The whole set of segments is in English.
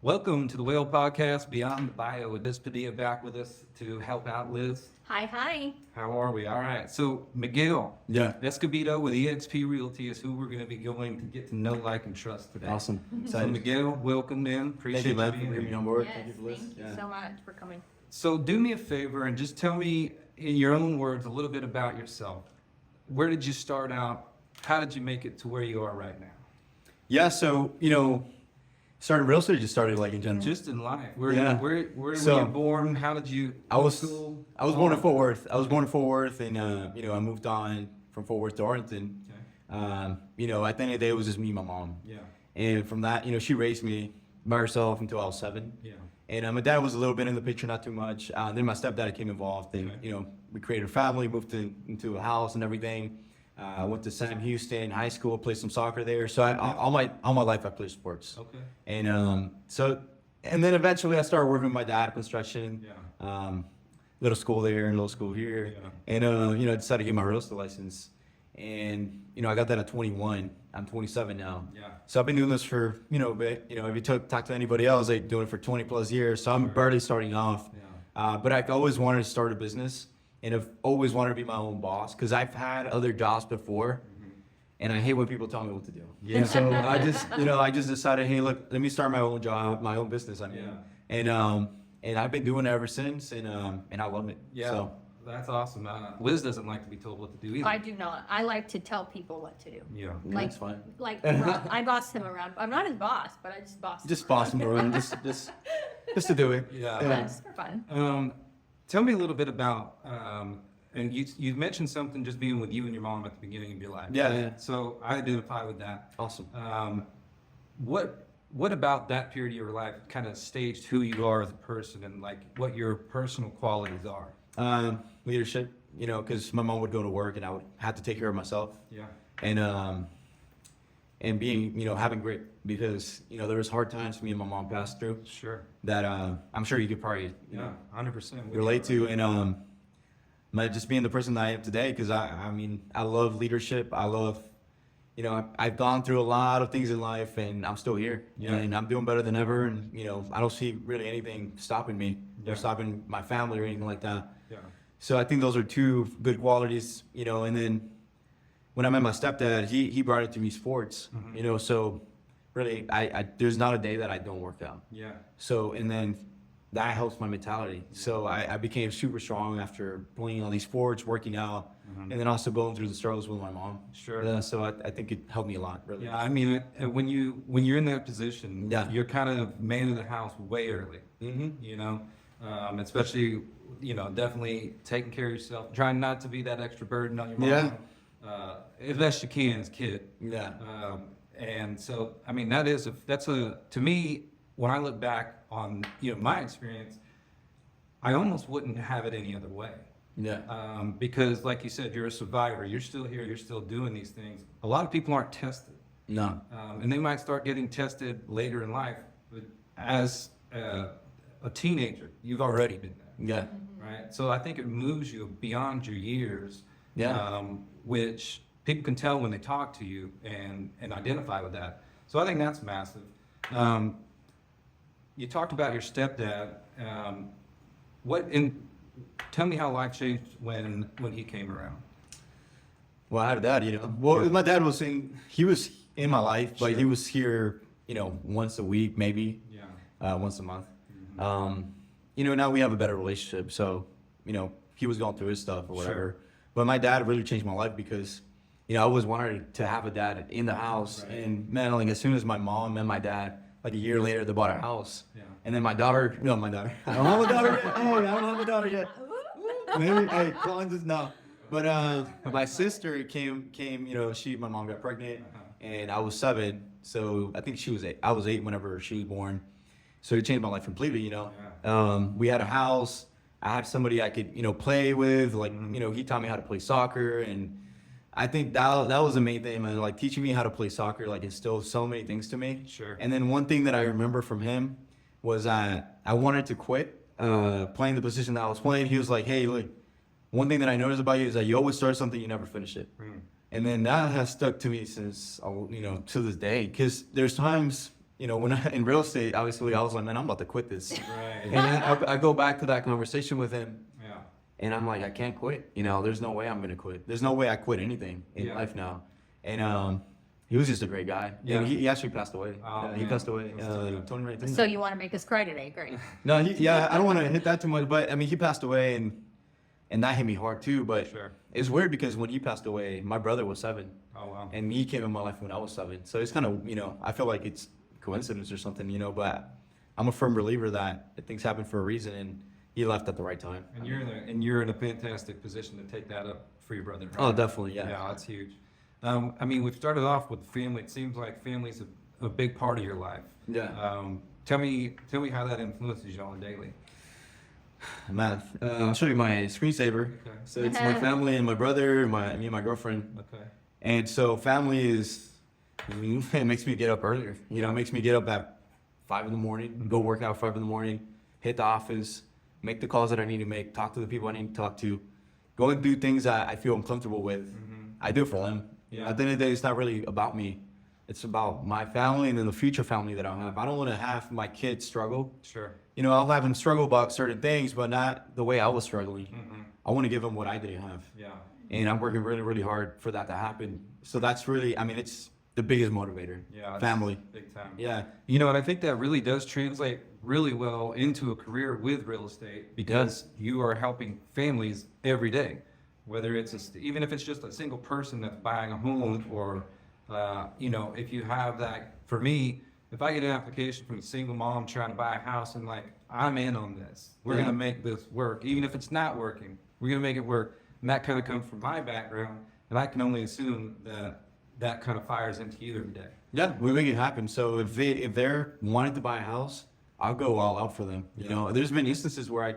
Welcome to the WAIL Podcast, Beyond the Bio. With this Padilla back with us to help out Liz. Hi. How are we? All right. So Miguel Escobedo with eXp Realty is who we're going to be going to get to know, like, and trust today. Awesome. So Miguel, welcome in. Appreciate you being here. On board. Yes, Thank you, Liz. thank you so much for coming. So do me a favor and just tell me in your own words a little bit about yourself. Where did you start out? How did you make it to where you are right now? Yeah, so, started real estate, just started like in general. Just in life. Where were you born? How did you I was school? born in Fort Worth. And I moved on from Fort Worth to Arlington. Okay. At the end of the day, it was just me and my mom. Yeah. And from that, she raised me by herself until I was 7. Yeah. And my dad was a little bit in the picture, not too much. Then my stepdad came involved, and Okay. we created a family, moved into a house and everything. Went to Sam Houston High School, played some soccer there. So all my life I played sports. Okay. And and then eventually I started working with my dad construction. Yeah. Little school there and little school here. Yeah. And I decided to get my real estate license. And I got that at 21. I'm 27 now. Yeah. So I've been doing this for a bit. If you talk to anybody else, they're doing it for 20 plus years. So I'm barely starting off. Yeah. But I've always wanted to start a business, and I've always wanted to be my own boss because I've had other jobs before, and I hate when people tell me what to do. Yeah. So I just decided, hey, look, let me start my own job, my own business. And I've been doing it ever since, and I love it. Yeah. So, That's awesome. Liz doesn't like to be told what to do either. I do not. I like to tell people what to do. Yeah. that's fine. Like I boss him around. I'm not his boss, but I just boss him. Just boss them around, just to do it. Yeah. Yes, for fun. Tell me a little bit about, and you mentioned something just being with you and your mom at the beginning of your life. Yeah. So I identify with that. Awesome. What about that period of your life kind of staged who you are as a person and like what your personal qualities are? Leadership, because my mom would go to work and I would have to take care of myself. Yeah. And being, having grit, because, there was hard times me and my mom passed through Sure. that I'm sure you could probably, Yeah. 100%. relate to. And just being the person that I am today, because I love leadership. I love, I've gone through a lot of things in life, and I'm still here. Yeah. And I'm doing better than ever. And, I don't see really anything stopping me Yeah. or stopping my family or anything like that. Yeah. So I think those are two good qualities, and then when I met my stepdad, he brought it to me sports, so really I there's not a day that I don't work out. Yeah. So, and then that helps my mentality. So I became super strong after playing all these sports, working out, and then also going through the struggles with my mom. Sure. So I think it helped me a lot, really. Yeah, when you're in that position, Yeah. you're kind of man of the house way early. Mm-hmm. Especially, definitely taking care of yourself, trying not to be that extra burden on your mom. Yeah. As best you can as a kid. Yeah. And so, to me, when I look back on, my experience, I almost wouldn't have it any other way. Yeah. Because like you said, you're a survivor. You're still here. You're still doing these things. A lot of people aren't tested. No. And they might start getting tested later in life. But as a teenager, you've already been there. Yeah. Right? So I think it moves you beyond your years. Yeah. Which people can tell when they talk to you and identify with that. So I think that's massive. You talked about your stepdad. Tell me how life changed when he came around. Well, I had a dad, Well, my dad was he was in my life, but Sure. he was here, once a week, maybe. Yeah. Once a month. Now we have a better relationship. So, he was going through his stuff or whatever. Sure. But my dad really changed my life because, I always wanted to have a dad in the house. Right. And man, like as soon as my mom and my dad, like a year later, they bought a house. Yeah. And then my daughter. I don't have a daughter yet. Hey, I don't have a daughter yet. Maybe, hey, Collins is no. But my sister came. My mom got pregnant, and I was 7. So I think she was 8. I was 8 whenever she was born. So it changed my life completely. We had a house. I had somebody I could play with. Like he taught me how to play soccer, and I think that was the main thing, man. Like teaching me how to play soccer, like instilled so many things to me. Sure. And then one thing that I remember from him was I wanted to quit playing the position that I was playing. He was like, "Hey, look, one thing that I noticed about you is that you always start something, you never finish it." And then that has stuck to me since to this day. Because there's times when in real estate, obviously, I was like, man, I'm about to quit this. Right. And then I go back to that conversation with him, Yeah. and I'm like, I can't quit. There's no way I'm gonna quit. There's no way I quit anything in life now. And he was just a great guy. Yeah. And he actually passed away. Oh, He man. passed away. That's too bad. 2019. So you want to make us cry today? Great. No, I don't want to hit that too much, but I mean, he passed away, and that hit me hard too. But Sure. it's weird because when he passed away, my brother was 7, Oh, wow. and he came in my life when I was 7. So it's kind of, I feel like it's coincidence or something, but I'm a firm believer that things happen for a reason, and he left at the right time. And you're in a fantastic position to take that up for your brother. Right? Oh, definitely, yeah. Yeah, that's huge. I mean, we've started off with family. It seems like family's a big part of your life. Yeah. Tell me how that influences you on a daily. Man, I'll show you my screensaver. Okay. So it's my family and my brother, me and my girlfriend. Okay. And so family it makes me get up earlier. It makes me get up at 5 in the morning, go work out 5 in the morning, hit the office, make the calls that I need to make, talk to the people I need to talk to, go and do things that I feel I'm comfortable with. I do it for them. Yeah. At the end of the day, it's not really about me. It's about my family and then the future family that I'll have. I don't want to have my kids struggle. Sure. I'll have them struggle about certain things, but not the way I was struggling. I want to give them what I didn't have. Yeah. And I'm working really, really hard for that to happen. So that's really, it's the biggest motivator. Yeah. it's Family. Big time. Yeah. And I think that really does translate really well into a career with real estate because you are helping families every day, whether even if it's just a single person that's buying a home or, if you have that, for me, if I get an application from a single mom trying to buy a house and I'm in on this, we're going to make this work. Even if it's not working, we're going to make it work. And that kind of comes from my background. And I can only assume that kind of fires into you every day. Yeah, we make it happen. So if they're wanting to buy a house, I'll go all out for them. There's been instances where I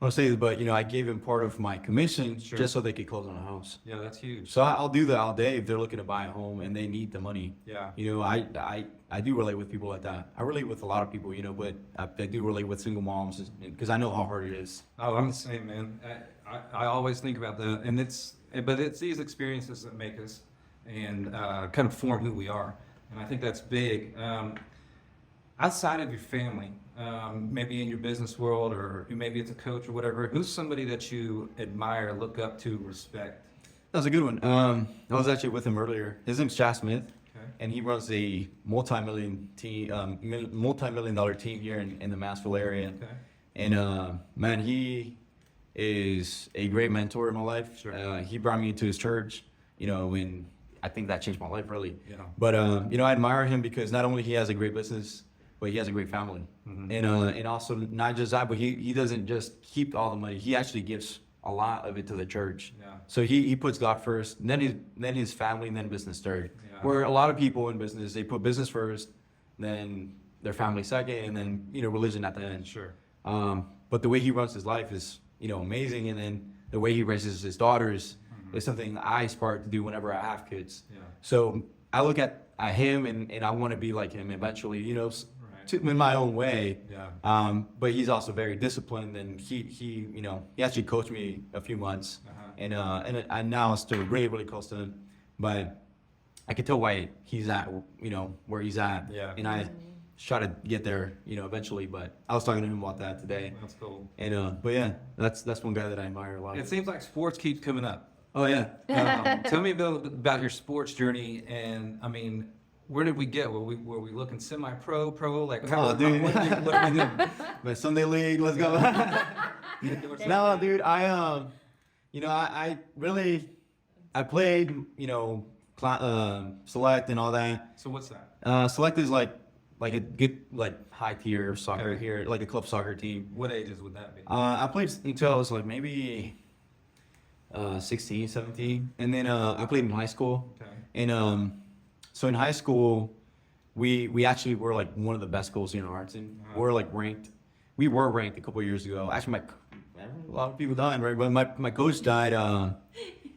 don't say this, but I gave them part of my commission just so they could close on a house. Yeah, that's huge. So I'll do that all day if they're looking to buy a home and they need the money. Yeah. I do relate with people like that. I relate with a lot of people, but I do relate with single moms because I know how hard it is. Oh, I'm the same, man. I always think about that, but it's these experiences that make us and kind of form who we are, and I think that's big. Outside of your family, maybe in your business world, or maybe it's a coach or whatever, who's somebody that you admire, look up to, respect? That was a good one. I was actually with him earlier. His name's Chad Smith. Okay. And he runs a multi-million dollar team here in the Massville area. Okay. And man, he is a great mentor in my life. Sure. He brought me into his church, and I think that changed my life really. Yeah. But I admire him because not only he has a great business, but he has a great family. And also not just that, but he doesn't just keep all the money. He actually gives a lot of it to the church. Yeah. So he puts God first, then his family, and then business third. Yeah. Where a lot of people in business, they put business first, then their family second, and then religion at the end. Sure. But the way he runs his life is amazing, and then the way he raises his daughters is something I aspire to do whenever I have kids. Yeah. So I look at him and I want to be like him eventually, in my own way. Yeah. But he's also very disciplined, and he actually coached me a few months, and now I'm still really, really close to him. But I can tell why he's at, where he's at. Yeah. And I try to get there, eventually. But I was talking to him about that today. That's cool. And but yeah, that's one guy that I admire a lot. It seems like sports keeps coming up. Oh yeah. Tell me about your sports journey, and where did we get? Were we looking semi-pro, pro? Like, Oh, dude. what did we do? But Sunday league, let's go. No, dude, I played, select and all that. So what's that? Select is like a good high tier soccer Okay. here, like a club soccer team. What ages would that be? I played until I was maybe 16, 17, and then I played in high school. Okay. And so in high school, we actually were one of the best schools in Arlington. We're ranked. We were ranked a couple of years ago. Actually, a lot of people died, right? But my coach died.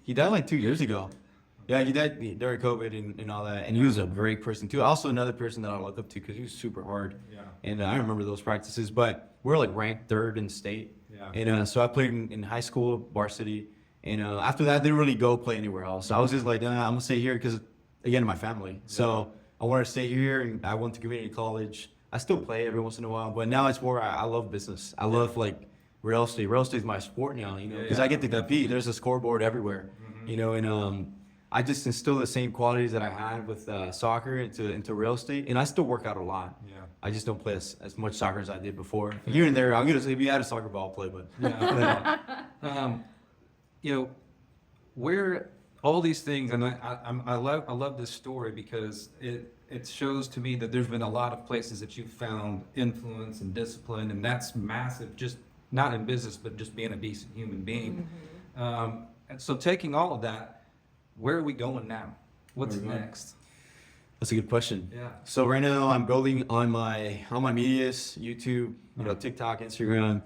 He died 2 years ago. Yeah, he died during COVID and all that. And he was a great person too. Also another person that I look up to because he was super hard. Yeah. And I remember those practices. But we're ranked third in state. Yeah. And so I played in high school, varsity. And after that, I didn't really go play anywhere else. So I was just I'm gonna stay here because again, my family. So I wanted to stay here, and I went to community college. I still play every once in a while, but now it's more, I love business. I love like real estate. Real estate is my sport now, you know, because I get to compete. There's a scoreboard everywhere, you know, and I just instill the same qualities that I had with soccer into real estate, and I still work out a lot. Yeah. I just don't play as much soccer as I did before. Here and there, I'm gonna say if you had a soccer ball, I'll play, but You know, where all these things, and I love this story because it shows to me that there's been a lot of places that you've found influence and discipline, and that's massive. Just not in business, but just being a decent human being. And so, taking all of that, where are we going now? What's next? that's a good question. Yeah. So right now I'm building on my medias, YouTube, you know, TikTok, Instagram.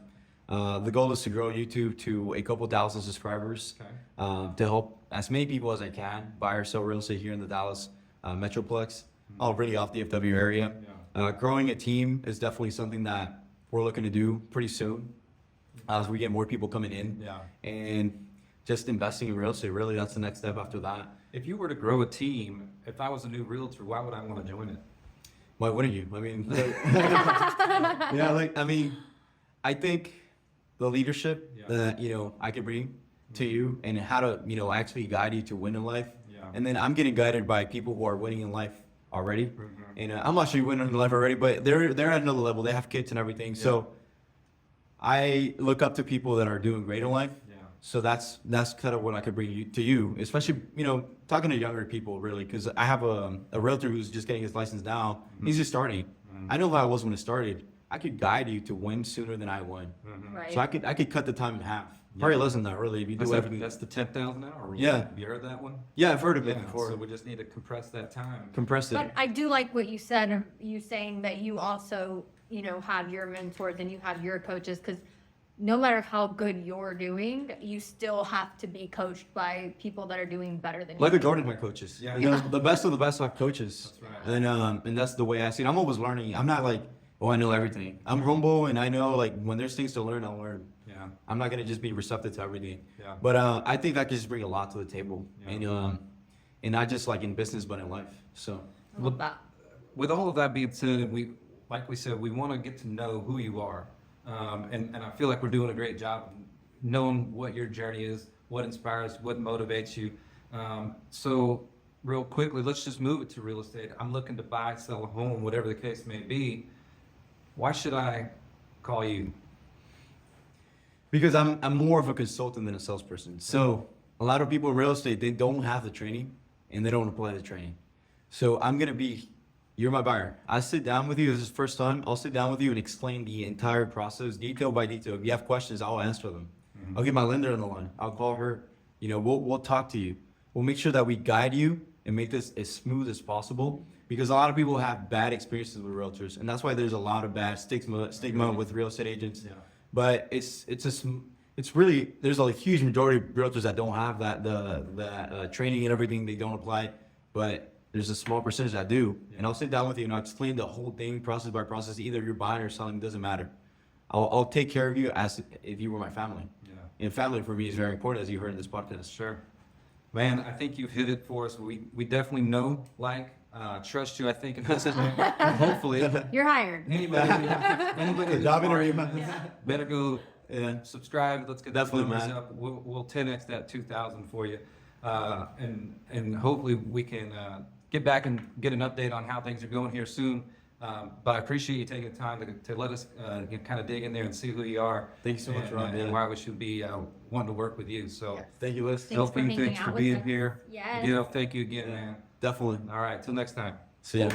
The goal is to grow YouTube to a couple thousand subscribers, to help as many people as I can buy or sell real estate here in the Dallas Metroplex, already off the FW area. Growing a team is definitely something that we're looking to do pretty soon as we get more people coming in. Yeah. And just investing in real estate, really, that's the next step after that. If you were to grow a team, if I was a new realtor, why would I want to join it? Why wouldn't you? I mean, yeah, like, I mean, I think the leadership that, you know, I could bring to you and how to, you know, actually guide you to win in life. And then I'm getting guided by people who are winning in life already. And I'm not sure you winning in life already, but they're at another level. They have kids and everything. So I look up to people that are doing great in life. So that's kind of what I could bring to you, especially, you know, talking to younger people, really, because I have a realtor who's just getting his license now. He's just starting. I know how I was when it started. I could guide you to win sooner than I won. Right. So I could cut the time in half. Probably less than that, really, if you do everything. That's the 10,000 hour rule. Yeah. Have you heard that one? Yeah, I've heard of it Yeah, before. so we just need to compress that time. Compress it. But I do like what you said, you saying that you also, you know, have your mentors and you have your coaches, because no matter how good you're doing, you still have to be coached by people that are doing better than you. Like a Jordan, my coaches. Yeah. You know, the best of the best have coaches. That's right. And that's the way I see it. I'm always learning. I'm not like, oh, I know everything. I'm humble, and I know, like, when there's things to learn, I'll learn. Yeah. I'm not gonna just be receptive to everything. Yeah. But I think I can just bring a lot to the table, Yeah. and not just like in business, but in life. So I love that. With all of that being said, like we said, we want to get to know who you are. And I feel like we're doing a great job knowing what your journey is, what inspires, what motivates you. So real quickly, let's just move it to real estate. I'm looking to buy, sell a home, whatever the case may be. Why should I call you? because I'm more of a consultant than a salesperson. So a lot of people in real estate, they don't have the training and they don't apply the training. So you're my buyer. I sit down with you. This is the first time. I'll sit down with you and explain the entire process, detail by detail. If you have questions, I'll answer them. I'll get my lender on the line. I'll call her. You know, we'll talk to you. We'll make sure that we guide you and make this as smooth as possible, because a lot of people have bad experiences with realtors, and that's why there's a lot of bad stigma with real estate agents. Yeah. But it's really, there's a huge majority of realtors that don't have that training and everything. They don't apply, but there's a small percentage that do. And I'll sit down with you and I'll explain the whole thing, process by process. Either you're buying or selling, doesn't matter. I'll take care of you as if you were my family. Yeah. And family for me is very important, as you heard in this podcast. Sure. Man, I think you've hit it for us. We definitely know, trust you, I think. And hopefully, You're hired. anybody Job interview. better go Yeah. subscribe. Let's get the Definitely, numbers man. up. We'll 10x that 2,000 for you. And hopefully we can get back and get an update on how things are going here soon. But I appreciate you taking the time to let us kind of dig in there and see who you are. Thank you so much, Ron. And why we should be wanting to work with you. So, Yes. Thank you, Liz. Thanks for Delphine, hanging thanks for out with being us. here. Yes. Thank you again, man. Definitely. All right, till next time. See ya.